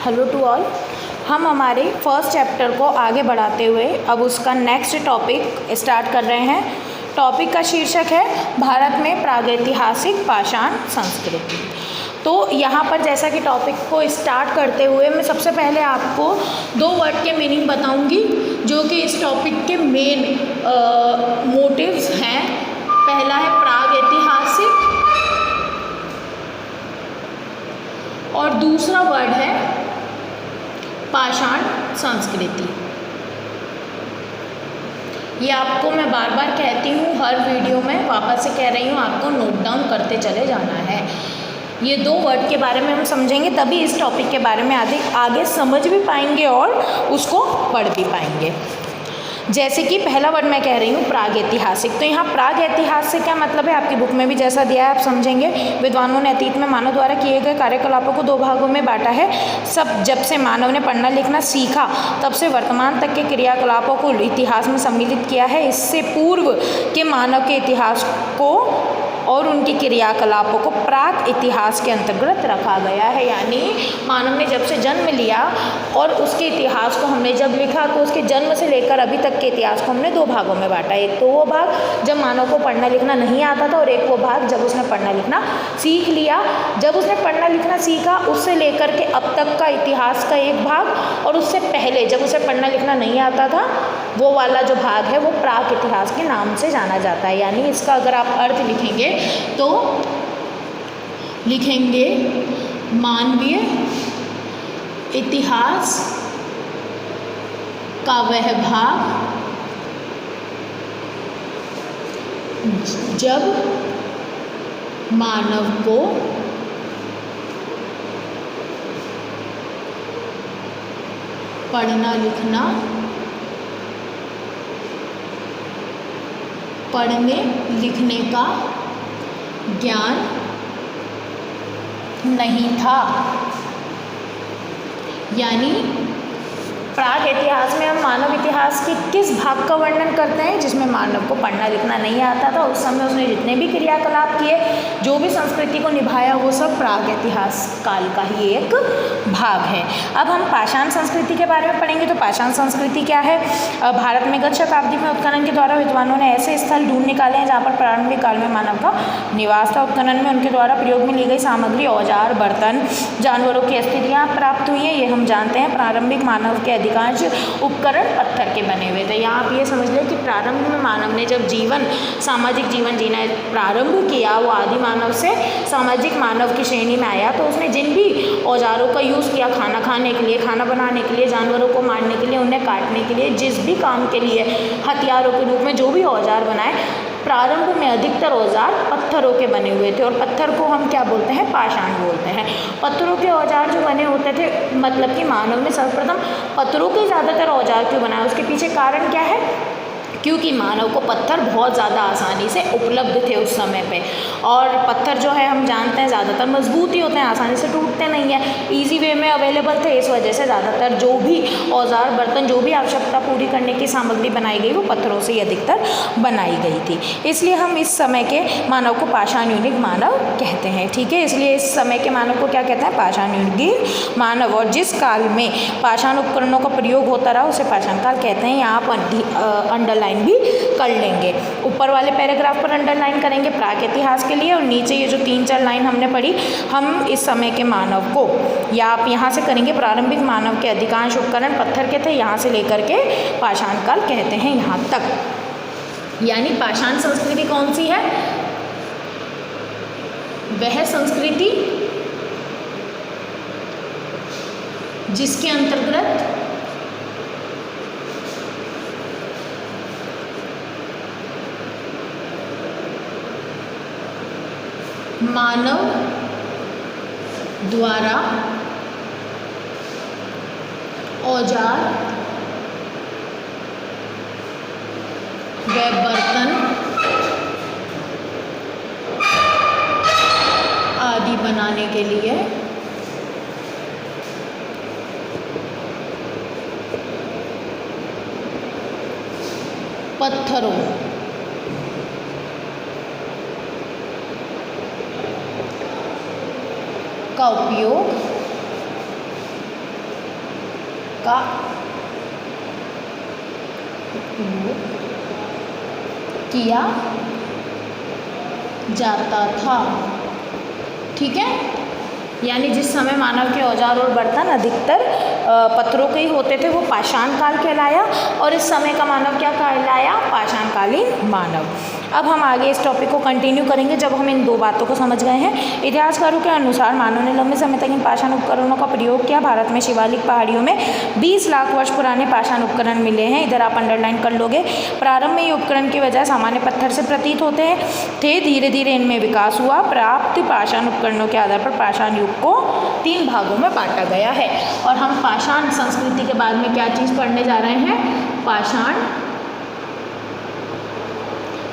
Hello to all. हम हमारे first chapter को आगे बढ़ाते हुए अब उसका नेक्स्ट टॉपिक स्टार्ट कर रहे हैं। टॉपिक का शीर्षक है भारत में प्रागैतिहासिक पाषाण संस्कृति। तो यहाँ पर जैसा कि टॉपिक को स्टार्ट करते हुए मैं सबसे पहले आपको दो वर्ड के मीनिंग बताऊंगी जो कि इस टॉपिक के मेन मोटिव्स हैं। पहला है प्रागैतिहासिक और दूसरा वर्ड है पाषाण संस्कृति। ये आपको मैं बार बार कहती हूँ, हर वीडियो में वापस से कह रही हूँ, आपको नोट डाउन करते चले जाना है। ये दो वर्ड के बारे में हम समझेंगे तभी इस टॉपिक के बारे में आगे समझ भी पाएंगे और उसको पढ़ भी पाएंगे। जैसे कि पहला वर्ड मैं कह रही हूँ प्रागैतिहासिक। तो यहाँ प्रागैतिहासिक क्या मतलब है, आपकी बुक में भी जैसा दिया है आप समझेंगे। विद्वानों ने अतीत में मानव द्वारा किए गए कार्यकलापों को दो भागों में बांटा है। जब से मानव ने पढ़ना लिखना सीखा तब से वर्तमान तक के क्रियाकलापों को इतिहास में सम्मिलित किया है। इससे पूर्व के मानव के इतिहास को और उनके क्रियाकलापों को प्राक इतिहास के अंतर्गत रखा गया है। यानी मानव ने जब से जन्म लिया और उसके इतिहास को हमने जब लिखा तो उसके जन्म से लेकर अभी तक के इतिहास को हमने दो भागों में बांटा। एक तो वो भाग जब मानव को पढ़ना लिखना नहीं आता था और एक वो भाग जब उसने पढ़ना लिखना सीख लिया। जब उसने पढ़ना लिखना सीखा उससे लेकर के अब तक का इतिहास का एक भाग, और उससे पहले जब उसे पढ़ना लिखना नहीं आता था वो वाला जो भाग है वो प्राक इतिहास के नाम से जाना जाता है। यानी इसका अगर आप अर्थ लिखेंगे तो लिखेंगे मानवीय इतिहास का वह भाग जब मानव को पढ़ना लिखना पढ़ने लिखने का ज्ञान नहीं था। यानी प्राक इतिहास में हम मानव इतिहास के किस भाग का वर्णन करते हैं जिसमें मानव को पढ़ना लिखना नहीं आता था। उस समय उसने जितने भी क्रियाकलाप किए, जो भी संस्कृति को निभाया, वो सब प्राक इतिहास काल का ही एक भाग है। अब हम पाषाण संस्कृति के बारे में पढ़ेंगे। तो पाषाण संस्कृति क्या है? भारत में गत शताब्दी में उत्खनन के द्वारा विद्वानों ने ऐसे स्थल ढूंढ निकाले हैं जहाँ पर प्रारंभिक काल में मानव का निवास था। उत्खनन में उनके द्वारा प्रयोग में ली गई सामग्री, औजार, बर्तन, जानवरों की अस्थियाँ प्राप्त हुई हैं। ये हम जानते हैं। प्रारंभिक मानव के अधिकांश उपकरण पत्थर के बने हुए थे। यहाँ आप ये समझ लें कि प्रारंभ में मानव ने जब सामाजिक जीवन जीना प्रारंभ किया, वो आदि मानव से सामाजिक मानव की श्रेणी में आया, तो उसने जिन भी औजारों का यूज़ किया, खाना खाने के लिए, खाना बनाने के लिए, जानवरों को मारने के लिए, उन्हें काटने के लिए, जिस भी काम के लिए हथियारों के रूप में जो भी औजार बनाए, प्रारंभ में अधिकतर औजार पत्थरों के बने हुए थे। और पत्थर को हम क्या बोलते हैं? पाषाण बोलते हैं। पत्थरों के औजार जो बने होते थे, मतलब कि मानव ने सर्वप्रथम पत्थरों के ज़्यादातर औजार क्यों बनाए, उसके पीछे कारण क्या है? क्योंकि मानव को पत्थर बहुत ज़्यादा आसानी से उपलब्ध थे उस समय पे, और पत्थर जो है हम जानते हैं ज़्यादातर मजबूत ही होते हैं, आसानी से टूटते नहीं हैं, इजी वे में अवेलेबल थे। इस वजह से ज़्यादातर जो भी औजार, बर्तन, जो भी आवश्यकता पूरी करने की सामग्री बनाई गई वो पत्थरों से ही अधिकतर बनाई गई थी। इसलिए हम इस समय के मानव को पाषाण युगिक मानव कहते हैं। ठीक है, इसलिए इस समय के मानव को क्या कहते हैं? पाषाण युगिक मानव। और जिस काल में पाषाण उपकरणों का प्रयोग होता रहा उसे पाषाण काल कहते हैं। यहाँ पर अंडरलाइन भी कर लेंगे। ऊपर वाले पैराग्राफ पर अंडरलाइन करेंगे प्राक इतिहास के लिए, और नीचे ये जो 3-4 लाइन हमने पढ़ी, हम इस समय के मानव को, या आप यहाँ से करेंगे प्रारंभिक मानव के अधिकांश उपकरण पत्थर के थे, यहाँ से लेकर के पाषाण काल कहते हैं यहाँ तक। यानी पाषाण संस्कृति कौन सी है? वह संस्कृति जिसके अंतर्गत मानव द्वारा औजार व बर्तन आदि बनाने के लिए पत्थरों का उपयोग का उपयोग किया जाता था। ठीक है, यानी जिस समय मानव के औजार और बर्तन अधिकतर पत्थरों के ही होते थे वो पाषाण काल कहलाया, और इस समय का मानव क्या कहलाया? पाषाणकालीन मानव। अब हम आगे इस टॉपिक को कंटिन्यू करेंगे जब हम इन दो बातों को समझ गए हैं। इतिहासकारों के अनुसार मानव ने लंबे समय तक इन पाषाण उपकरणों का प्रयोग किया। भारत में शिवालिक पहाड़ियों में 20 लाख वर्ष पुराने पाषाण उपकरण मिले हैं। इधर आप अंडरलाइन कर लोगे। प्रारंभ में ये उपकरण की वजह सामान्य पत्थर से प्रतीत होते थे, धीरे धीरे इनमें विकास हुआ। प्राप्त पाषाण उपकरणों के आधार पर पाषाण युग को 3 भागों में बांटा गया है। और हम पाषाण संस्कृति के बाद में क्या चीज़ पढ़ने जा रहे हैं? पाषाण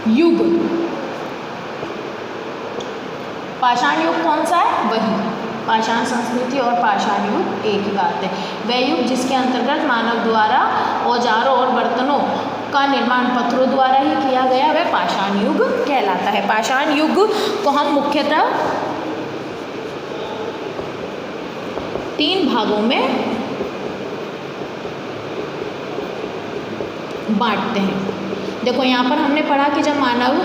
युग। पाषाण युग कौन सा है? वही पाषाण संस्कृति और पाषाण युग एक ही बात है। वह युग जिसके अंतर्गत मानव द्वारा औजारों और बर्तनों का निर्माण पत्थरों द्वारा ही किया गया, वह पाषाण युग कहलाता है। पाषाण युग को हम मुख्यतः 3 भागों में बांटते हैं। देखो यहाँ पर हमने पढ़ा कि जब मानव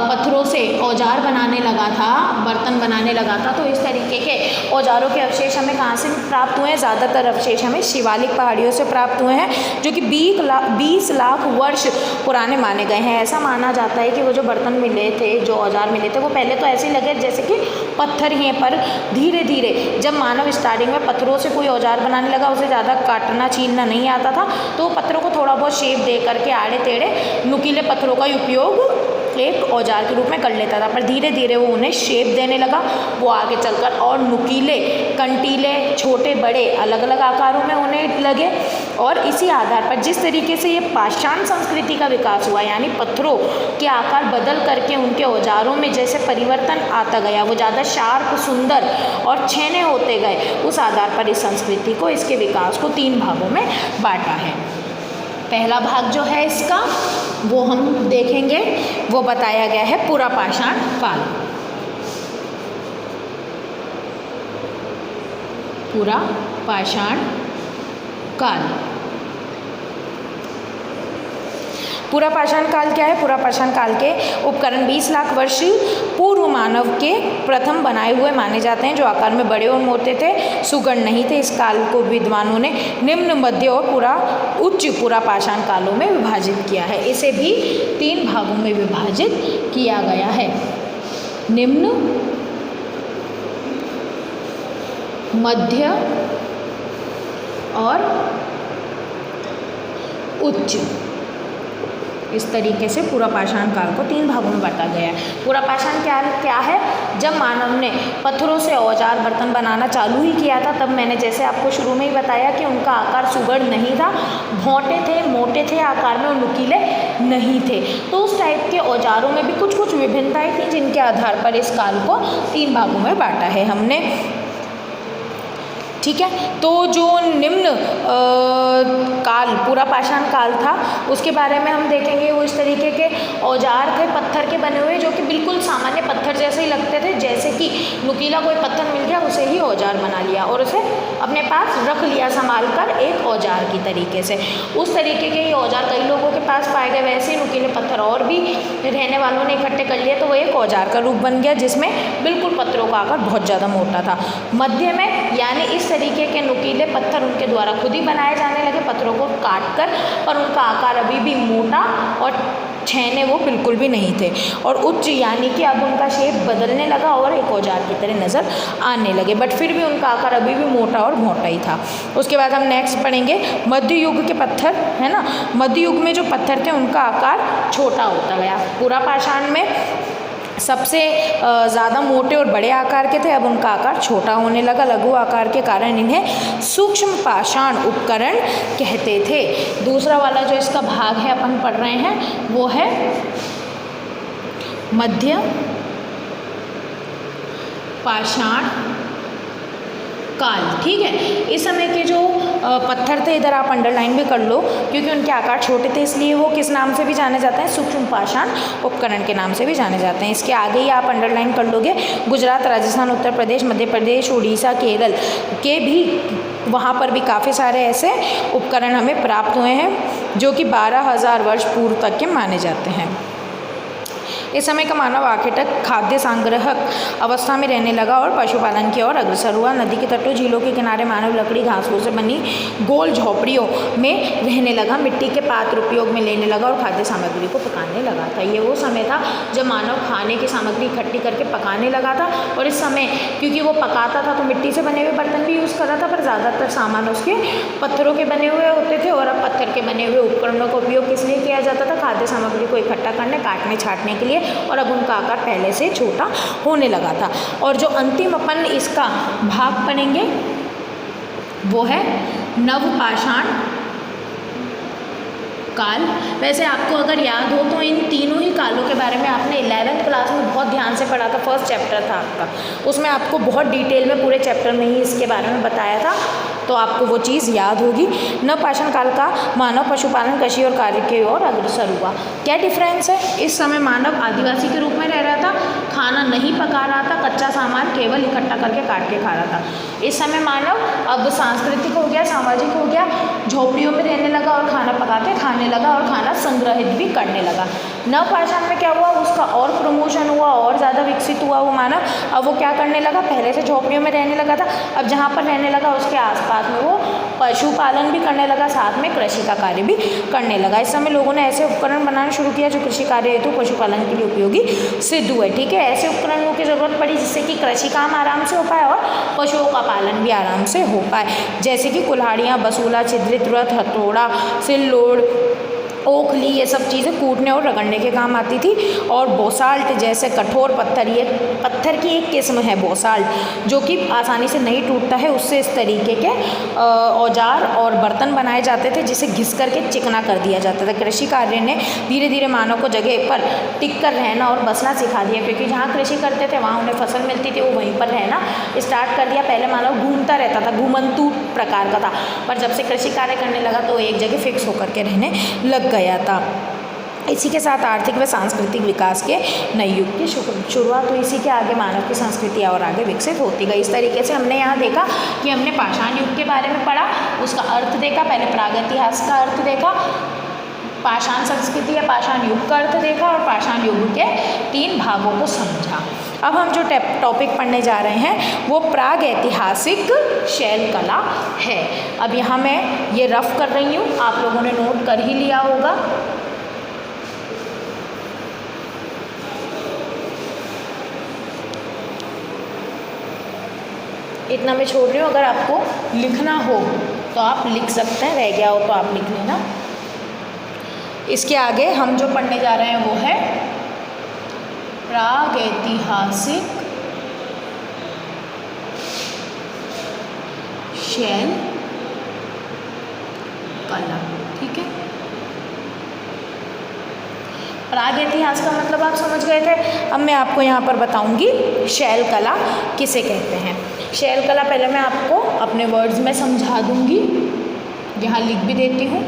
पत्थरों से औजार बनाने लगा था, बर्तन बनाने लगा था, तो इस तरीके के औजारों के अवशेष हमें कहाँ से प्राप्त हुए हैं? ज़्यादातर अवशेष हमें शिवालिक पहाड़ियों से प्राप्त हुए हैं, जो कि 20 लाख वर्ष पुराने माने गए हैं। ऐसा माना जाता है कि वो जो बर्तन मिले थे, जो औजार मिले थे, वो पहले तो ऐसे लगे जैसे कि पत्थर ही हैं, पर धीरे धीरे जब मानव स्टार्टिंग में पत्थरों से कोई औजार बनाने लगा, उसे ज़्यादा काटना छीलना नहीं आता था, तो पत्थरों को थोड़ा बहुत शेप दे करके आड़े टेढ़े नुकीले पत्थरों का उपयोग एक औजार के रूप में कर लेता था। पर धीरे धीरे वो उन्हें शेप देने लगा, वो आगे चलकर और नुकीले, कंटीले, छोटे बड़े अलग अलग आकारों में होने लगे। और इसी आधार पर जिस तरीके से ये पाषाण संस्कृति का विकास हुआ, यानी पत्थरों के आकार बदल करके उनके औजारों में जैसे परिवर्तन आता गया, वो ज़्यादा शार्प, सुंदर और छैने होते गए, उस आधार पर इस संस्कृति को, इसके विकास को 3 भागों में बांटा है। पहला भाग जो है इसका वो हम देखेंगे, वो बताया गया है पूरा पाषाण काल। पूरा पाषाण काल। पूरा पाषाण काल क्या है? पूरा पाषाण काल के उपकरण 20 लाख वर्ष पूर्व मानव के प्रथम बनाए हुए माने जाते हैं, जो आकार में बड़े और मोटे थे, सुगढ़ नहीं थे। इस काल को विद्वानों ने निम्न, मध्य और उच्च पूरा पाषाण कालों में विभाजित किया है। इसे भी 3 भागों में विभाजित किया गया है। निम्न, मध्य और उच्च, इस तरीके से पूरा पाषाण काल को 3 भागों में बांटा गया है। पूरा पाषाण काल क्या है? जब मानव ने पत्थरों से औजार बर्तन बनाना चालू ही किया था, तब मैंने जैसे आपको शुरू में ही बताया कि उनका आकार सुगढ़ नहीं था, भौंटे थे, मोटे थे आकार में और नुकीले नहीं थे। तो उस टाइप के औजारों में भी कुछ कुछ विभिन्नताएं थी, जिनके आधार पर इस काल को 3 भागों में बांटा है हमने। ठीक है, तो जो निम्न काल पूरा पाषाण काल था, उसके बारे में हम देखेंगे। वो इस तरीके के औजार थे पत्थर के बने हुए, जो कि बिल्कुल सामान्य पत्थर जैसे ही लगते थे, जैसे कि नुकीला कोई पत्थर मिल गया उसे ही औजार बना लिया और उसे अपने पास रख लिया संभाल कर एक औजार की तरीके से। उस तरीके के ही औजार कई लोगों के पास पाए गए। वैसे ही नुकीले पत्थर और भी रहने वालों ने इकट्ठे कर लिए, तो वो एक औजार का रूप बन गया, जिसमें बिल्कुल पत्थरों का आकार बहुत ज़्यादा मोटा था। मध्य में यानी इस तरीके के नुकीले पत्थर उनके द्वारा खुद ही बनाए जाने लगे, पत्थरों को काट कर, पर उनका आकार अभी भी मोटा और छैने वो बिल्कुल भी नहीं थे। और उच्च यानी कि अब उनका शेप बदलने लगा और एक औजार की तरह नज़र आने लगे, बट फिर भी उनका आकार अभी भी मोटा और मोटा ही था। उसके बाद हम नेक्स्ट पढ़ेंगे मध्य युग के पत्थर, है ना। मध्य युग में जो पत्थर थे उनका आकार छोटा होता गया। पूरा पाषाण में सबसे ज़्यादा मोटे और बड़े आकार के थे, अब उनका आकार छोटा होने लगा। लघु आकार के कारण इन्हें सूक्ष्म पाषाण उपकरण कहते थे। दूसरा वाला जो इसका भाग है अपन पढ़ रहे हैं वो है मध्य पाषाण काल। ठीक है, इस समय के जो पत्थर थे, इधर आप अंडरलाइन भी कर लो, क्योंकि उनके आकार छोटे थे, इसलिए वो किस नाम से भी जाने जाते हैं? सूक्ष्म पाषाण उपकरण के नाम से भी जाने जाते हैं। इसके आगे ही आप अंडरलाइन कर लोगे गुजरात, राजस्थान, उत्तर प्रदेश, मध्य प्रदेश, उड़ीसा, केरल के भी वहाँ पर भी काफ़ी सारे ऐसे उपकरण हमें प्राप्त हुए हैं जो कि 12,000 वर्ष पूर्व तक के माने जाते हैं। इस समय का मानव आखेटक खाद्य संग्रहक अवस्था में रहने लगा और पशुपालन की ओर अग्रसर हुआ। नदी के तटों, झीलों के किनारे मानव लकड़ी, घासों से बनी गोल झोपड़ियों में रहने लगा, मिट्टी के पात्र उपयोग में लेने लगा और खाद्य सामग्री को पकाने लगा था। ये वो समय था जब मानव खाने की सामग्री इकट्ठी करके पकाने लगा था। और इस समय क्योंकि वो पकाता था तो मिट्टी से बने हुए बर्तन भी यूज़ कर रहा था, पर ज़्यादातर सामान उसके पत्थरों के बने हुए होते थे। और अब पत्थर के बने हुए उपकरणों का उपयोग किस लिए किया जाता था? खाद्य सामग्री को इकट्ठा करने, काटने, छाँटने के लिए। और अब उनका आकार पहले से छोटा होने लगा था। और जो अंतिम अपन इसका भाग पढ़ेंगे वो है नवपाषाण काल। वैसे आपको अगर याद हो तो इन तीनों ही कालों के बारे में आपने 11th क्लास में बहुत ध्यान से पढ़ा था। फर्स्ट चैप्टर था आपका, उसमें आपको बहुत डिटेल में पूरे चैप्टर में ही इसके बारे में बताया था, तो आपको वो चीज़ याद होगी। नवपाषाण काल का मानव पशुपालन, कृषि और कार्य की ओर अग्रसर हुआ। क्या डिफरेंस है? इस समय मानव आदिवासी के रूप में रह रहा था, खाना नहीं पका रहा था, कच्चा सामान केवल इकट्ठा करके काट के खा रहा था। इस समय मानव अब सांस्कृतिक हो गया, सामाजिक हो गया, झोपड़ियों में रहने लगा और खाना पका के खाने लगा और खाना संग्रहित भी करने लगा। नवपाषाण में क्या हुआ? उसका और प्रमोशन हुआ, और ज़्यादा विकसित हुआ वो मानव। अब वो क्या करने लगा? पहले से झोपड़ियों में रहने लगा था, अब जहाँ पर रहने लगा उसके आसपास में वो पशुपालन भी करने लगा, साथ में कृषि का कार्य भी करने लगा। इस समय लोगों ने ऐसे उपकरण बनाना शुरू किया जो कृषि कार्य हेतु पशुपालन के लिए उपयोगी सिद्ध हुए। ठीक है, ऐसे उपकरणों की ज़रूरत पड़ी जिससे कि कृषि काम आराम से हो पाए और पशुओं का पालन भी आराम से हो पाए, जैसे कि कुल्हाड़ियाँ, बसूला, छिद्रित रथ, हथौड़ा, सिल्लोड़, ओखली, ये सब चीज़ें कूटने और रगड़ने के काम आती थी। और बोसाल्ट जैसे कठोर पत्थर, ये पत्थर की एक किस्म है बोसाल्ट, जो कि आसानी से नहीं टूटता है, उससे इस तरीके के औजार और बर्तन बनाए जाते थे जिसे घिस करके चिकना कर दिया जाता था। कृषि कार्य ने धीरे धीरे मानव को जगह पर टिक कर रहना और बसना सिखा दिया, क्योंकि जहाँ कृषि करते थे वहाँ उन्हें फसल मिलती थी, वो वहीं पर रहना स्टार्ट कर दिया। पहले मानव घूमता रहता था, घूमंतू प्रकार का था, पर जब से कृषि कार्य करने लगा तो एक जगह फिक्स होकर के रहने लग गया था। इसी के साथ आर्थिक व सांस्कृतिक विकास के नए युग की शुरुआत हुई। इसी के आगे मानव की संस्कृति और आगे विकसित होती गई। इस तरीके से हमने यहाँ देखा कि हमने पाषाण युग के बारे में पढ़ा, उसका अर्थ देखा, पहले प्रागैतिहासिक का अर्थ देखा, पाषाण संस्कृति या पाषाण युग का अर्थ देखा और पाषाण युग के 3 भागों को समझा। अब हम जो टॉपिक पढ़ने जा रहे हैं वो प्रागैतिहासिक शैल कला है। अब यहाँ मैं ये रफ कर रही हूँ, आप लोगों ने नोट कर ही लिया होगा। इतना मैं छोड़ रही हूँ, अगर आपको लिखना हो तो आप लिख सकते हैं, रह गया हो तो आप लिख लेना। इसके आगे हम जो पढ़ने जा रहे हैं वो है प्रागैतिहासिक शैल कला। ठीक है, प्रागैतिहास का मतलब आप समझ गए थे। अब मैं आपको यहाँ पर बताऊंगी शैल कला किसे कहते हैं। शैल कला पहले मैं आपको अपने वर्ड्स में समझा दूंगी, यहाँ लिख भी देती हूँ।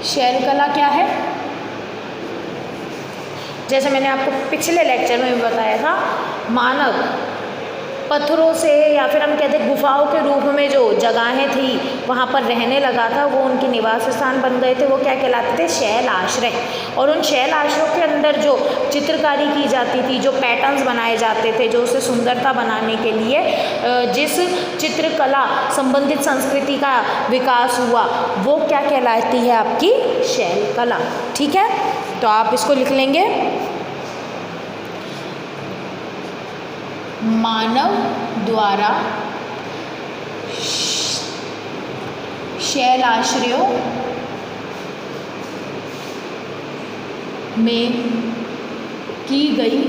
शैल कला क्या है? जैसे मैंने आपको पिछले लेक्चर में भी बताया था, मानव पत्थरों से या फिर हम कहते हैं गुफाओं के रूप में जो जगहें थी वहाँ पर रहने लगा था, वो उनके निवास स्थान बन गए थे। वो क्या कहलाते थे? शैल आश्रय। और उन शैल आश्रयों के अंदर जो चित्रकारी की जाती थी, जो पैटर्न्स बनाए जाते थे, जो उसे सुंदरता बनाने के लिए जिस चित्रकला संबंधित संस्कृति का विकास हुआ वो क्या कहलाती है? आपकी शैल कला। ठीक है, तो आप इसको लिख लेंगे। मानव द्वारा शैल आश्रयों में की गई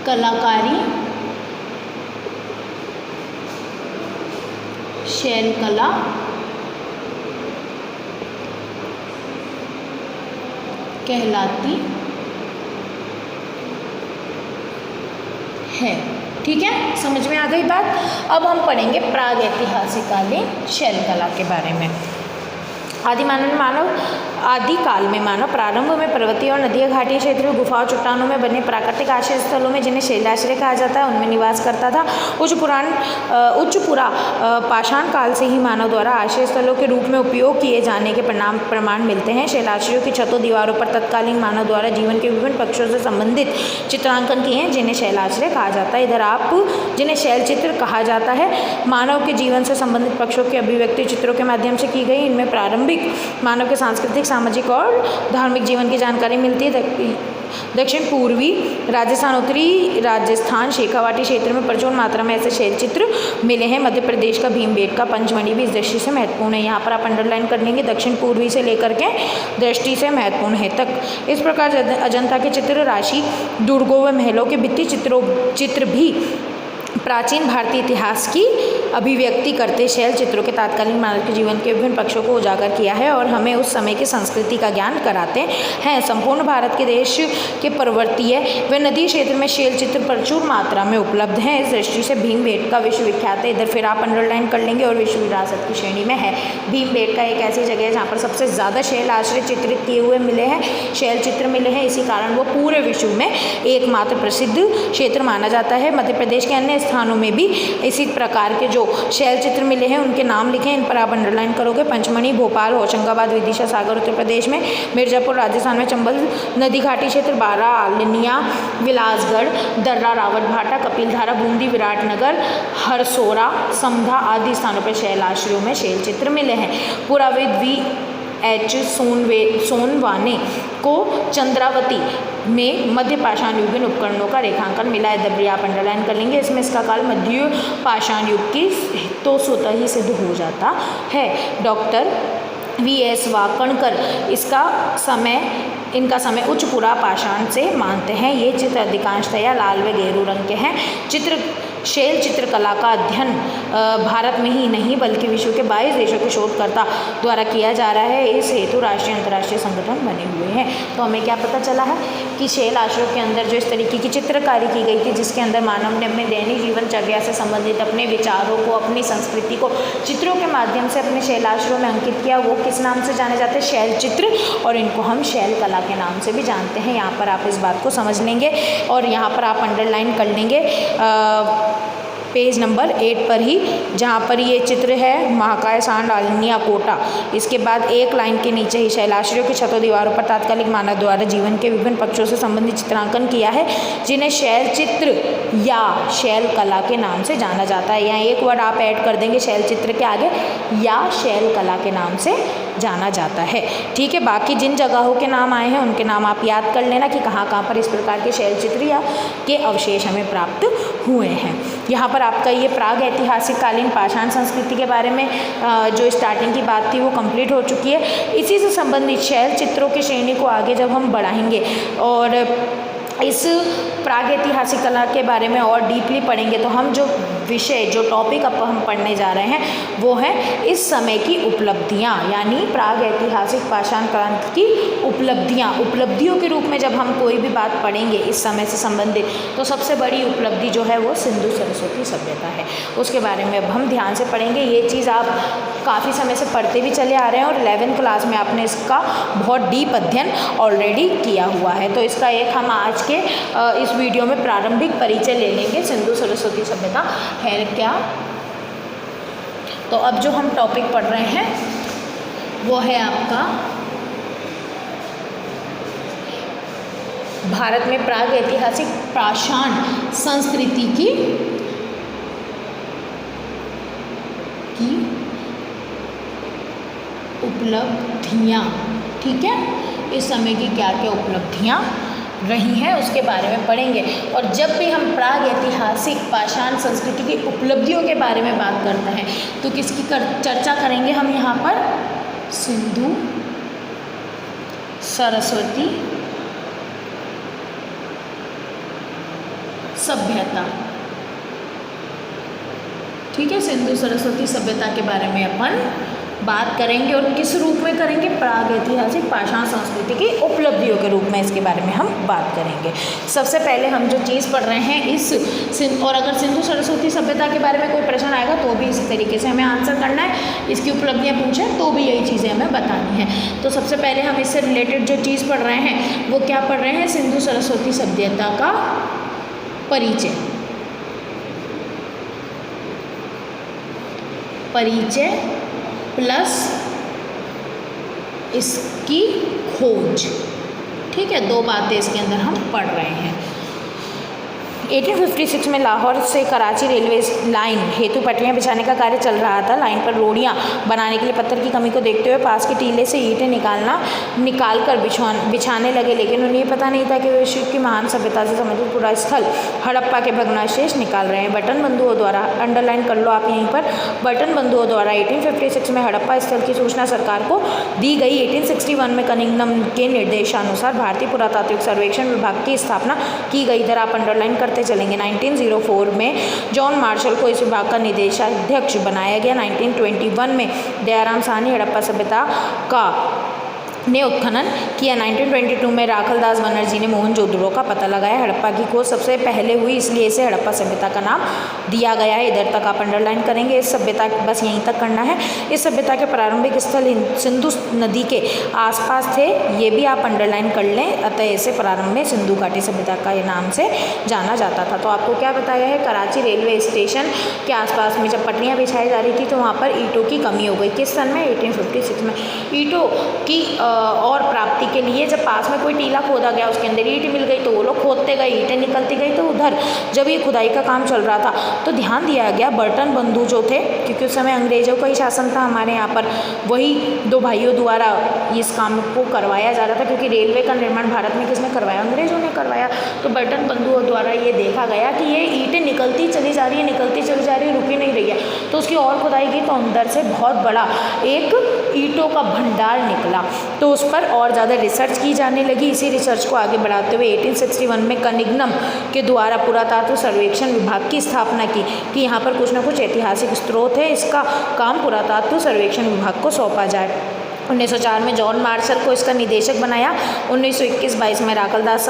कलाकारी शैल कला कहलाती है। ठीक है, समझ में आ गई बात। अब हम पढ़ेंगे प्रागैतिहासिक कालीन शैल कला के बारे में। आदि काल में मानव प्रारंभ में पर्वतीय और नदियाँ घाटी क्षेत्र में गुफाओं चट्टानों में बने प्राकृतिक आश्रय स्थलों में, जिन्हें शैलाश्रय कहा जाता है, उनमें निवास करता था। उच्च पुरा पाषाण काल से ही मानव द्वारा आश्रय स्थलों के रूप में उपयोग किए जाने के प्रमाण मिलते हैं। शैलाश्रयों की छतों दीवारों पर तत्कालीन मानव द्वारा जीवन के विभिन्न पक्षों से संबंधित चित्रांकन किए हैं, जिन्हें शैलाश्रय कहा जाता है। इधर आप जिन्हें शैल चित्र कहा जाता है, मानव के जीवन से संबंधित पक्षों की अभिव्यक्ति चित्रों के माध्यम से की गई। इनमें प्रारंभिक मानव के सांस्कृतिक, सामाजिक और धार्मिक जीवन की जानकारी मिलती है। दक्षिण पूर्वी राजस्थान, उत्तरी राजस्थान, शेखावाटी क्षेत्र में प्रचुर मात्रा में ऐसे शैल चित्र मिले हैं। मध्य प्रदेश का भीमबेटका पंचमढ़ी भी इस दृष्टि से महत्वपूर्ण है। यहाँ पर आप अंडरलाइन कर लेंगे, दक्षिण पूर्वी से लेकर के दृष्टि से महत्वपूर्ण है तक। इस प्रकार अजंता के चित्र, राशि दुर्गों व महलों के भित्ति चित्र भी प्राचीन भारतीय इतिहास की अभिव्यक्ति करते शैल चित्रों के तत्कालीन मानव के जीवन के विभिन्न पक्षों को उजागर किया है और हमें उस समय की संस्कृति का ज्ञान कराते हैं। संपूर्ण भारत के देश के पर्वतीय व नदी क्षेत्र में शैल चित्र प्रचुर मात्रा में उपलब्ध हैं। इस दृष्टि से भीमबेटका विश्वविख्यात है। इधर फिर आप अंडरलाइन कर लेंगे और विश्व विरासत की श्रेणी में है। भीमबेटका एक ऐसी जगह है जहाँ पर सबसे ज़्यादा शैल आश्रय चित्रित किए हुए मिले हैं, शैल चित्र मिले हैं। इसी कारण वो पूरे विश्व में एकमात्र प्रसिद्ध क्षेत्र माना जाता है। मध्य प्रदेश के अन्य स्थानों में भी इसी प्रकार के जो शैल चित्र मिले हैं उनके नाम लिखे हैं, इन पर आप अंडरलाइन करोगे। पंचमढ़ी भोपाल, होशंगाबाद विदिशा सागर उत्तर प्रदेश में, मिर्जापुर राजस्थान में, चंबल नदी घाटी क्षेत्र, बारा आलिनिया विलासगढ़, दर्रा रावतभाटा, कपिलधारा बूंदी, विराटनगर, हरसोरा, समधा आदि स्थानों पर शैल आश्रयों में शैल चित्र मिले हैं। पुराविद V.H. सोनवाने को चंद्रावती में मध्य पाषाण युगीन उपकरणों का रेखांकन मिला है। दबरी आप अंडरलाइन कर लेंगे। इसमें इसका काल मध्य पाषाण युग की तो स्वतः ही सिद्ध हो जाता है। Doctor V.S. वाकणकर इनका समय उच्च पुरा पाषाण से मानते हैं। ये चित्र अधिकांशतया लाल व गेरू रंग के हैं। शैल चित्रकला का अध्ययन भारत में ही नहीं बल्कि विश्व के 22 देशों के शोधकर्ता द्वारा किया जा रहा है। इस हेतु राष्ट्रीय अंतर्राष्ट्रीय संगठन बने हुए हैं। तो हमें क्या पता चला है कि शैल आश्रयों के अंदर जो इस तरीके की चित्रकारी की गई थी, जिसके अंदर मानव ने अपने दैनिक जीवनचर्या से संबंधित अपने विचारों को, अपनी संस्कृति को चित्रों के माध्यम से अपने शैल आश्रयों में अंकित किया, वो किस नाम से जाने जाते हैं? शैल चित्र। और इनको हम शैल कला के नाम से भी जानते हैं। यहाँ पर आप इस बात को समझ लेंगे और यहाँ पर आप अंडरलाइन कर लेंगे पेज नंबर 8 पर ही, जहाँ पर ये चित्र है महाकाय सांड आलिनिया कोटा। इसके बाद एक लाइन के नीचे ही शैलाश्रयों की छतों दीवारों पर तात्कालिक मानव द्वारा जीवन के विभिन्न पक्षों से संबंधित चित्रांकन किया है, जिन्हें शैल चित्र या शैल कला के नाम से जाना जाता है। यहाँ एक वर्ड आप ऐड कर देंगे शैल चित्र के आगे, या शैल कला के नाम से जाना जाता है। ठीक है, बाकी जिन जगहों के नाम आए हैं उनके नाम आप याद कर लेना कि कहाँ कहाँ पर इस प्रकार के शैल चित्र या के अवशेष हमें प्राप्त हुए हैं। यहाँ पर आपका ये प्राग ऐतिहासिक कालीन पाषाण संस्कृति के बारे में जो स्टार्टिंग की बात थी वो कंप्लीट हो चुकी है। इसी से संबंधित शैल चित्रों की श्रेणी को आगे जब हम बढ़ाएंगे और इस प्राग ऐतिहासिक कला के बारे में और डीपली पढ़ेंगे तो हम जो विषय, जो टॉपिक अब हम पढ़ने जा रहे हैं वो है इस समय की उपलब्धियाँ, यानी प्राग ऐतिहासिक पाषाण क्रांति की उपलब्धियों के रूप में जब हम कोई भी बात पढ़ेंगे इस समय से संबंधित, तो सबसे बड़ी उपलब्धि जो है वो सिंधु सरस्वती सभ्यता है। उसके बारे में अब हम ध्यान से पढ़ेंगे। ये चीज़ आप काफ़ी समय से पढ़ते भी चले आ रहे हैं और 11th क्लास में आपने इसका बहुत डीप अध्ययन ऑलरेडी किया हुआ है। तो इसका एक हम आज के इस वीडियो में प्रारंभिक परिचय ले लेंगे। सिंधु सरस्वती सभ्यता है क्या? तो अब जो हम टॉपिक पढ़ रहे हैं वो है आपका भारत में प्राग ऐतिहासिक पाषाण संस्कृति की उपलब्धियाँ। ठीक है, इस समय की क्या क्या उपलब्धियाँ रही हैं उसके बारे में पढ़ेंगे। और जब भी हम प्राग ऐतिहासिक पाषाण संस्कृति की उपलब्धियों के बारे में बात करते हैं तो किसकी चर्चा करेंगे हम यहाँ पर? सिंधु सरस्वती सभ्यता। ठीक है, सिंधु सरस्वती सभ्यता के बारे में अपन बात करेंगे और किस रूप में करेंगे, प्रागैतिहासिक पाषाण संस्कृति की उपलब्धियों के रूप में इसके बारे में हम बात करेंगे। सबसे पहले हम जो चीज़ पढ़ रहे हैं और अगर सिंधु सरस्वती सभ्यता के बारे में कोई प्रश्न आएगा तो भी इसी तरीके से हमें आंसर करना है, इसकी उपलब्धियाँ पूछें तो भी यही चीज़ें हमें बतानी है। तो सबसे पहले हम इससे रिलेटेड जो चीज़ पढ़ रहे हैं वो क्या पढ़ रहे हैं, सिंधु सरस्वती सभ्यता का परिचय, प्लस इसकी खोज। ठीक है, दो बातें इसके अंदर हम पढ़ रहे हैं। 1856 में लाहौर से कराची रेलवे लाइन हेतु पटरियां बिछाने का कार्य चल रहा था। लाइन पर रोड़ियां बनाने के लिए पत्थर की कमी को देखते हुए पास के टीले से ईंटें निकाल कर बिछाने लगे, लेकिन उन्हें पता नहीं था कि वे विश्व की महान सभ्यता से संबंधित पूरा स्थल हड़प्पा के भग्नावशेष निकाल रहे हैं। बटन बंधुओं द्वारा, अंडरलाइन कर लो आप यहीं पर, बटन बंधुओं द्वारा 1856 में हड़प्पा स्थल की सूचना सरकार को दी गई। 1861 में कनिंगम के निर्देशानुसार भारतीय पुरातात्विक सर्वेक्षण विभाग की स्थापना की गई। इधर आप अंडरलाइन करते चलेंगे। 1904 में जॉन मार्शल को इस विभाग का निदेशाध्यक्ष बनाया गया। 1921 में दयाराम साहनी हड़प्पा सभ्यता का ने उत्खनन किया। 1922 में राखलदास बनर्जी ने मोहनजोदड़ो का पता लगाया। हड़प्पा की खोज सबसे पहले हुई, इसलिए इसे हड़प्पा सभ्यता का नाम दिया गया है। इधर तक आप अंडरलाइन करेंगे। इस सभ्यता बस यहीं तक करना है। इस सभ्यता के प्रारंभिक स्थल सिंधु नदी के आसपास थे, ये भी आप अंडरलाइन कर लें। अतः इसे प्रारंभ में सिंधु घाटी सभ्यता का नाम से जाना जाता था। तो आपको क्या बताया है, कराची रेलवे स्टेशन के आसपास में जब पटरियाँ बिछाई जा रही थी तो वहाँ पर ईंटों की कमी हो गई। किस सन में, 1856 में। ईंटों की और प्राप्ति के लिए जब पास में कोई टीला खोदा गया, उसके अंदर ईंट मिल गई तो वो लोग खोदते गए, ईंटें निकलती गई। तो उधर जब ये खुदाई का काम चल रहा था तो ध्यान दिया गया, बर्टन बंधु जो थे, क्योंकि उस समय अंग्रेजों का ही शासन था हमारे यहाँ पर, वही दो भाइयों द्वारा इस काम को करवाया जा रहा था। क्योंकि रेलवे का निर्माण भारत में किसने करवाया, अंग्रेजों ने करवाया। तो बर्टन बंधुओं द्वारा ये देखा गया कि ये ईंटें निकलती चली जा रही है, निकलती चली जा रही है, रुकी नहीं रही है। तो उसकी और खुदाई की तो अंदर से बहुत बड़ा एक ईंटों का भंडार निकला। तो उस पर और ज़्यादा रिसर्च की जाने लगी। इसी रिसर्च को आगे बढ़ाते हुए 1861 में कनिंगम के द्वारा पुरातत्व सर्वेक्षण विभाग की स्थापना की कि यहाँ पर कुछ ना कुछ ऐतिहासिक स्रोत है, इसका काम पुरातत्व सर्वेक्षण विभाग को सौंपा जाए। 1904 में जॉन मार्शल को इसका निदेशक बनाया। 1921-22 में राखलदास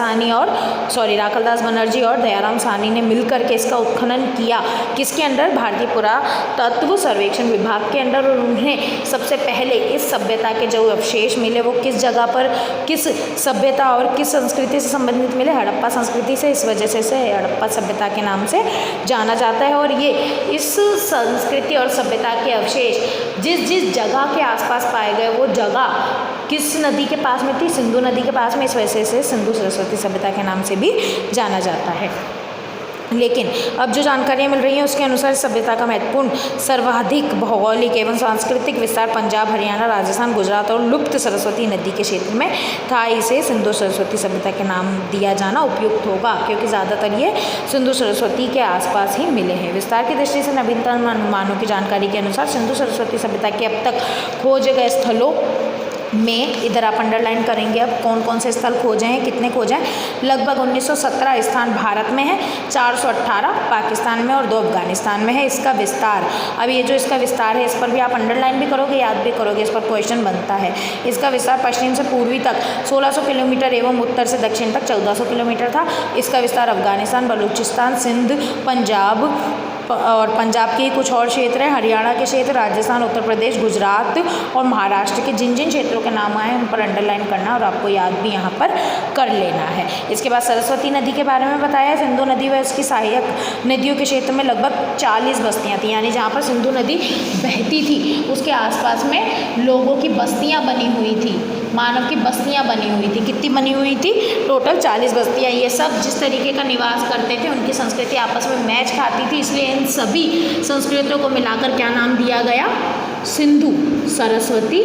बनर्जी और दयाराम साहनी ने मिलकर के इसका उत्खनन किया। किसके अंडर, भारतीय पुरातत्व सर्वेक्षण विभाग के अंडर। और उन्हें सबसे पहले इस सभ्यता के जो अवशेष मिले वो किस जगह पर, किस सभ्यता और किस संस्कृति से संबंधित मिले, हड़प्पा संस्कृति से। इस वजह से इसे हड़प्पा सभ्यता के नाम से जाना जाता है। और ये इस संस्कृति और सभ्यता के अवशेष जिस जिस जगह के आसपास पाए गए वो जगह किस नदी के पास में थी, सिंधु नदी के पास में। इस वजह से सिंधु सरस्वती सभ्यता के नाम से भी जाना जाता है। लेकिन अब जो जानकारियाँ मिल रही हैं उसके अनुसार सभ्यता का महत्वपूर्ण सर्वाधिक भौगोलिक एवं सांस्कृतिक विस्तार पंजाब, हरियाणा, राजस्थान, गुजरात और लुप्त सरस्वती नदी के क्षेत्र में था। इसे सिंधु सरस्वती सभ्यता के नाम दिया जाना उपयुक्त होगा क्योंकि ज़्यादातर ये सिंधु सरस्वती के आसपास ही मिले हैं। विस्तार की दृष्टि से नवीनतम अनुमानों की जानकारी के अनुसार सिंधु सरस्वती सभ्यता के अब तक खोजे गए स्थलों में, इधर आप अंडरलाइन करेंगे अब कौन कौन से स्थल खोजे हैं, कितने खोजे हैं। लगभग 1917 स्थान भारत में है, 418 पाकिस्तान में और 2 अफगानिस्तान में है। इसका विस्तार, अब ये जो इसका विस्तार है इस पर भी आप अंडरलाइन भी करोगे, याद भी करोगे, इस पर क्वेश्चन बनता है। इसका विस्तार पश्चिम से पूर्वी तक 1600 किलोमीटर एवं उत्तर से दक्षिण तक 1400 किलोमीटर था। इसका विस्तार अफगानिस्तान, बलूचिस्तान, सिंध, पंजाब और पंजाब के कुछ और क्षेत्र हैं, हरियाणा के क्षेत्र, राजस्थान, उत्तर प्रदेश, गुजरात और महाराष्ट्र के जिन जिन क्षेत्रों के नाम आए उन पर अंडरलाइन करना और आपको याद भी यहाँ पर कर लेना है। इसके बाद सरस्वती नदी के बारे में बताया। सिंधु नदी व इसकी सहायक नदियों के क्षेत्र में लगभग 40 बस्तियाँ थी, यानी जहाँ पर सिंधु नदी बहती थी उसके आसपास में लोगों की बस्तियाँ बनी हुई थी, मानव की बस्तियाँ बनी हुई थी। कितनी बनी हुई थी, टोटल 40 बस्तियाँ। ये सब जिस तरीके का निवास करते थे उनकी संस्कृति आपस में मैच खाती थी, इसलिए इन सभी संस्कृतियों को मिलाकर क्या नाम दिया गया, सिंधु सरस्वती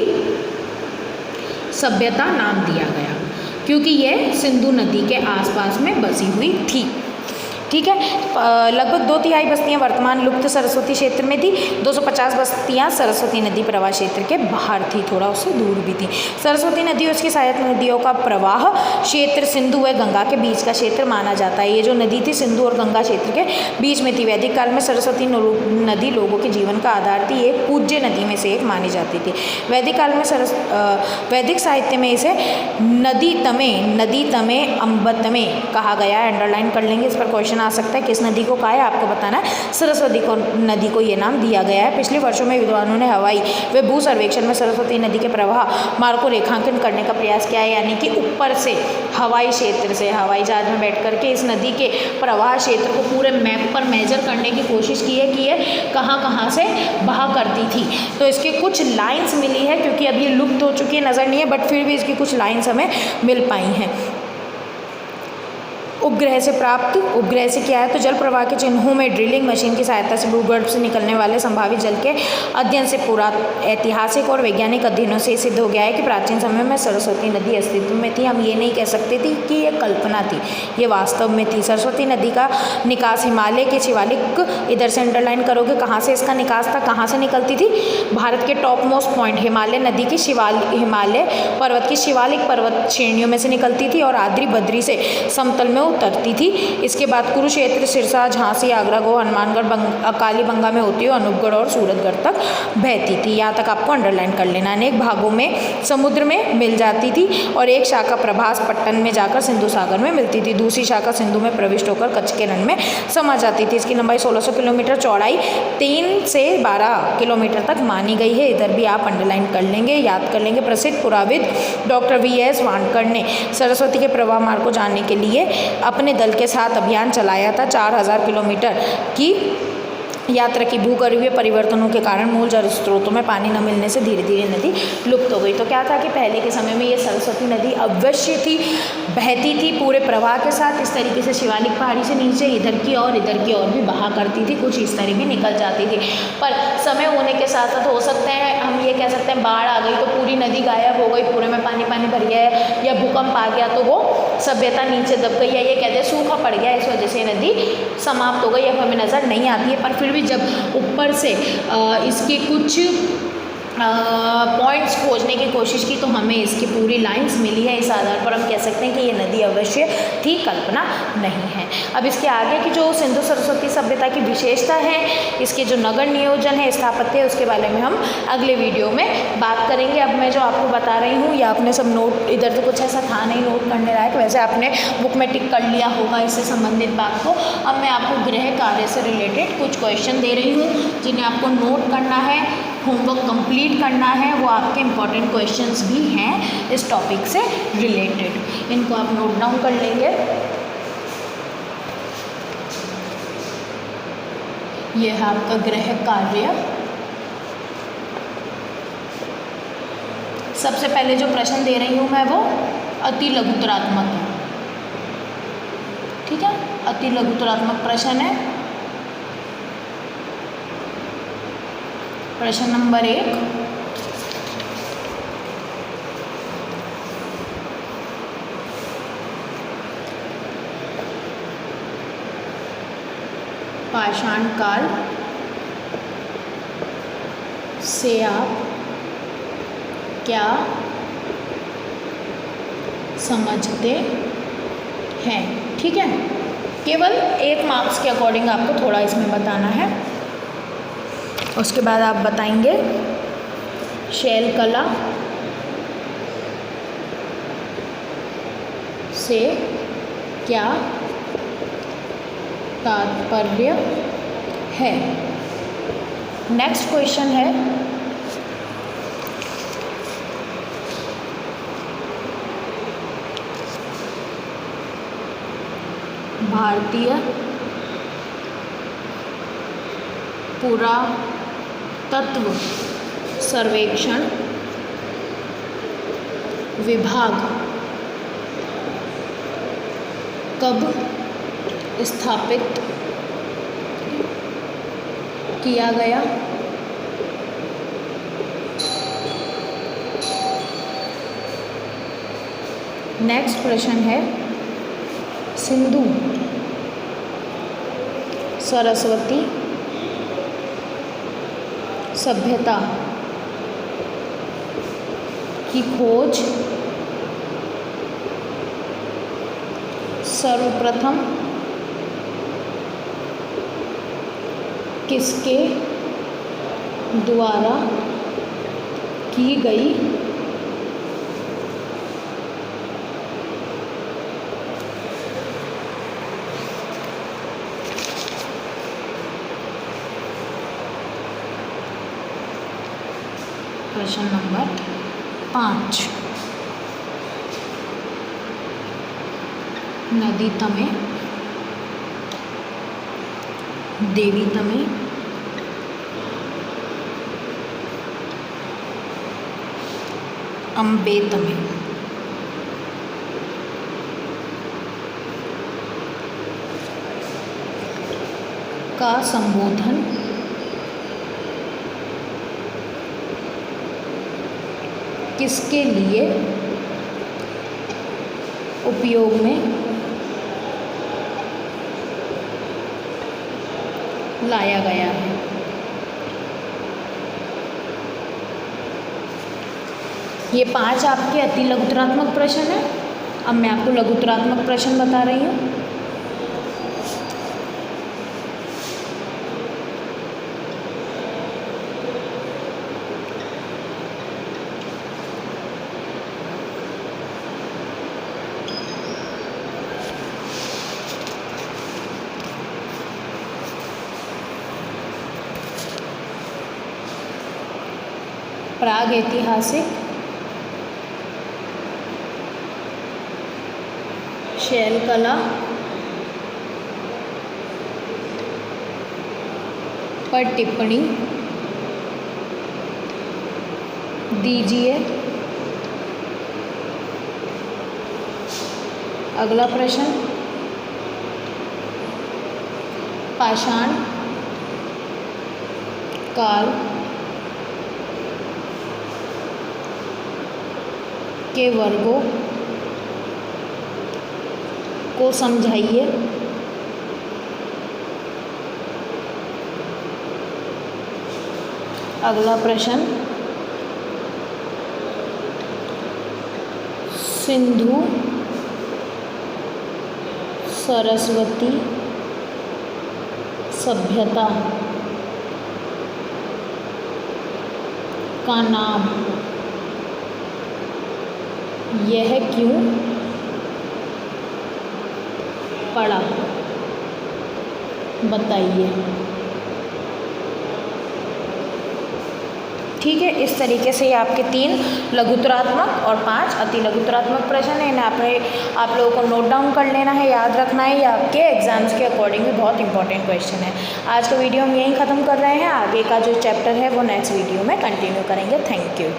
सभ्यता नाम दिया गया क्योंकि ये सिंधु नदी के आसपास में बसी हुई थी। ठीक है। लगभग 2/3 बस्तियाँ वर्तमान लुप्त सरस्वती क्षेत्र में थी, 250 बस्तियाँ सरस्वती नदी प्रवाह क्षेत्र के बाहर थी, थोड़ा उससे दूर भी थी। सरस्वती नदी और उसकी सहायक नदियों का प्रवाह क्षेत्र सिंधु व गंगा के बीच का क्षेत्र माना जाता है। ये जो नदी थी सिंधु और गंगा क्षेत्र के बीच में थी। वैदिक काल में सरस्वती नदी लोगों के जीवन का आधार थी, एक पूज्य नदी में से एक मानी जाती थी। वैदिक काल में वैदिक साहित्य में इसे नदी तमे अम्बतमे कहा गया है। अंडरलाइन कर लेंगे, इस पर क्वेश्चन आ सकता है। किस नदी को कहा है आपको बताना है। सरस्वती नदी को ये नाम दिया गया है। पिछले वर्षों में विद्वानों ने हवाई व भू सर्वेक्षण में सरस्वती नदी के प्रवाह मार्ग को रेखांकन करने का प्रयास किया है, यानी कि ऊपर से हवाई क्षेत्र से हवाई जहाज में बैठ करके इस नदी के प्रवाह क्षेत्र को पूरे मैप पर मेजर करने की कोशिश की है कि ये कहाँ से बहा करती थी। तो इसके कुछ लाइंस मिली है, क्योंकि अब ये लुप्त हो चुकी है, नज़र नहीं है, बट फिर भी इसकी कुछ लाइंस हमें मिल पाई हैं। उपग्रह से प्राप्त, उपग्रह से क्या है तो जल प्रवाह के चिन्हों में ड्रिलिंग मशीन की सहायता से भूगर्भ से निकलने वाले संभावित जल के अध्ययन से पूरा ऐतिहासिक और वैज्ञानिक अध्ययनों से सिद्ध हो गया है कि प्राचीन समय में सरस्वती नदी अस्तित्व में थी। हम ये नहीं कह सकते थे कि ये कल्पना थी, ये वास्तव में थी। सरस्वती नदी का निकास हिमालय के शिवालिक, इधर से अंडरलाइन करोगे कहाँ से इसका निकास था, कहाँ से निकलती थी, भारत के टॉप मोस्ट पॉइंट हिमालय नदी की हिमालय पर्वत की शिवालिक पर्वत श्रेणियों में से निकलती थी और आद्री बद्री से समतल में उतरती थी। इसके बाद कुरुक्षेत्र, सिरसा, झांसी, आगरा, गो, हनुमानगढ़, कालीबंगा में होती हुई अनूपगढ़ और सूरतगढ़ तक बहती थी। यहाँ तक आपको अंडरलाइन कर लेना। अनेक भागों में समुद्र में मिल जाती थी और एक शाखा प्रभास पट्टन में जाकर सिंधु सागर में मिलती थी। दूसरी शाखा सिंधु में प्रविष्ट होकर कच्छ के रण में समा जाती थी। इसकी लंबाई 1600 किलोमीटर, चौड़ाई 3 से 12 किलोमीटर तक मानी गई है। इधर भी आप अंडरलाइन कर लेंगे, याद कर लेंगे। प्रसिद्ध पुराविद डॉक्टर V.S. वानकर ने सरस्वती के प्रवाह मार्ग को जानने के लिए अपने दल के साथ अभियान चलाया था। 4000 किलोमीटर की यात्रा की। भूगर्भीय परिवर्तनों के कारण मूल जल स्रोतों में पानी न मिलने से धीरे धीरे नदी लुप्त हो गई। तो क्या था कि पहले के समय में ये सरस्वती नदी अवश्य थी, बहती थी पूरे प्रवाह के साथ, इस तरीके से शिवालिक पहाड़ी से नीचे इधर की और भी बहा करती थी, कुछ इस तरह भी निकल जाती थी। पर समय होने के साथ साथ हो सकते हैं हम ये कह सकते हैं बाढ़ आ गई तो पूरी नदी गायब हो गई, पूरे में पानी भर गया है, या भूकंप आ गया तो वो सभ्यता नीचे दब गई, या ये कहते हैं सूखा पड़ गया, इस वजह से नदी समाप्त हो गई, अब हमें नज़र नहीं आती है। पर फिर भी जब ऊपर से इसके कुछ पॉइंट्स खोजने की कोशिश की तो हमें इसकी पूरी लाइंस मिली है। इस आधार पर हम कह सकते हैं कि ये नदी अवश्य थी, कल्पना नहीं है। अब इसके आगे की जो सिंधु सरस्वती सभ्यता की विशेषता है, इसके जो नगर नियोजन है, स्थापत्य है, उसके बारे में हम अगले वीडियो में बात करेंगे। अब मैं जो आपको बता रही हूँ या आपने सब नोट, इधर तो कुछ ऐसा था नहीं नोट करने लायक, वैसे आपने बुक में टिक कर लिया होगा इससे संबंधित बात को। अब मैं आपको गृह कार्य से रिलेटेड कुछ क्वेश्चन दे रही हूँ जिन्हें आपको नोट करना है, होमवर्क कंप्लीट करना है। वो आपके इम्पॉर्टेंट क्वेश्चंस भी हैं इस टॉपिक से रिलेटेड, इनको आप नोट डाउन कर लेंगे। ये है आपका गृह कार्य। सबसे पहले जो प्रश्न दे रही हूँ मैं वो अति लघुतरात्मक है, ठीक है, अति लघुतरात्मक प्रश्न है। प्रश्न नंबर 1, पाषाण काल से आप क्या समझते हैं, ठीक है। केवल 1 मार्क्स के अकॉर्डिंग आपको थोड़ा इसमें बताना है। उसके बाद आप बताएंगे शैल कला से क्या तात्पर्य है। नेक्स्ट क्वेश्चन है भारतीय पुरातत्व सर्वेक्षण विभाग कब स्थापित किया गया। नेक्स्ट प्रश्न है सिंधु सरस्वती सभ्यता की खोज सर्वप्रथम किसके द्वारा की गई? प्रश्न नंबर 5। नदी तमे, देवी तमे, अम्बे तमे। का संबोधन किसके लिए उपयोग में लाया गया है? ये 5 आपके अति लघुत्तरात्मक प्रश्न है। अब मैं आपको लघुत्तरात्मक प्रश्न बता रही हूँ। प्राग ऐतिहासिक शैल कला पर टिप्पणी दीजिए। अगला प्रश्न, पाषाण काल के वर्गों को समझाइए। अगला प्रश्न, सिंधु सरस्वती सभ्यता का नाम यह क्यों पड़ा? बताइए। ठीक है, इस तरीके से ये आपके 3 लघुत्तरात्मक और 5 अति लघुत्तरात्मक प्रश्न है। इन्हें आप लोगों को नोट डाउन कर लेना है, याद रखना है। ये आपके एग्जाम्स के अकॉर्डिंग भी बहुत इंपॉर्टेंट क्वेश्चन है। आज का वीडियो हम यहीं ख़त्म कर रहे हैं। आगे का जो चैप्टर है वो नेक्स्ट वीडियो में कंटिन्यू करेंगे। Thank you.